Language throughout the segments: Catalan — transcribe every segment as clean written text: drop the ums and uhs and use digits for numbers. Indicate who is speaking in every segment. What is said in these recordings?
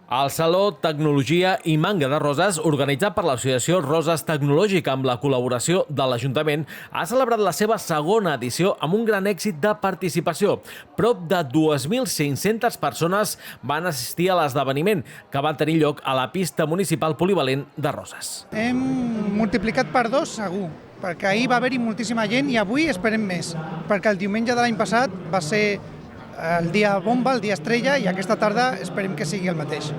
Speaker 1: El Saló Tecnologia i Manga de Roses, organitzat per l'Associació Roses Tecnològica amb la col·laboració de l'Ajuntament, ha celebrat la seva segona edició amb un gran èxit de participació. Prop de 2.500 persones van assistir a l'esdeveniment, que va tenir lloc a la pista municipal polivalent de Roses.
Speaker 2: Hem multiplicat per 2 segur, perquè ahir va haver-hi moltíssima gent i avui esperem més, perquè el diumenge de l'any passat va ser el dia bomba, el dia estrella, i aquesta tarda esperem que sigui el mateix.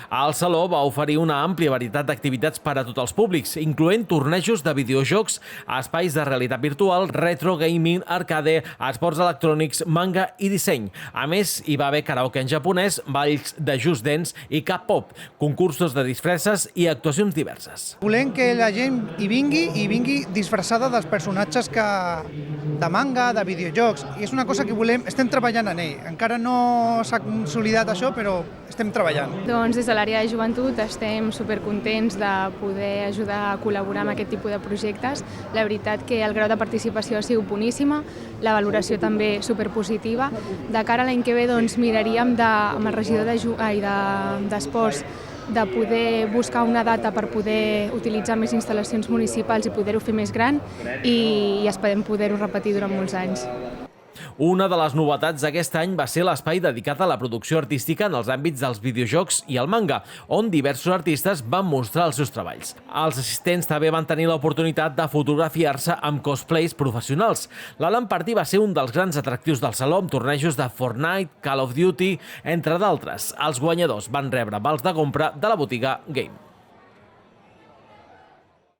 Speaker 1: El Saló va oferir una àmplia varietat d'activitats per a tots els públics, incloent tornejos de videojocs, espais de realitat virtual, retro gaming, arcade, esports electrònics, manga i disseny. A més, hi va haver karaoke en japonès, balls de Just Dance i K-pop, concursos de disfresses i actuacions diverses.
Speaker 2: Volem que la gent hi vingui disfressada dels personatges de manga, de videojocs, i és una cosa que estem treballant en ell. Encara no s'ha consolidat això, però estem treballant.
Speaker 3: Doncs des de l'àrea de joventut estem supercontents de poder ajudar a col·laborar amb aquest tipus de projectes. La veritat que el grau de participació ha sigut boníssima, la valoració també superpositiva. De cara a l'any que ve miraríem amb el regidor d'Esports de poder buscar una data per poder utilitzar més instal·lacions municipals i poder-ho fer més gran i esperem poder-ho repetir durant molts anys.
Speaker 1: Una de les novetats d'aquest any va ser l'espai dedicat a la producció artística en els àmbits dels videojocs i el manga, on diversos artistes van mostrar els seus treballs. Els assistents també van tenir l'oportunitat de fotografiar-se amb cosplays professionals. l'Alan Party va ser un dels grans atractius del saló amb tornejos de Fortnite, Call of Duty, entre d'altres. Els guanyadors van rebre vals de compra de la botiga Game.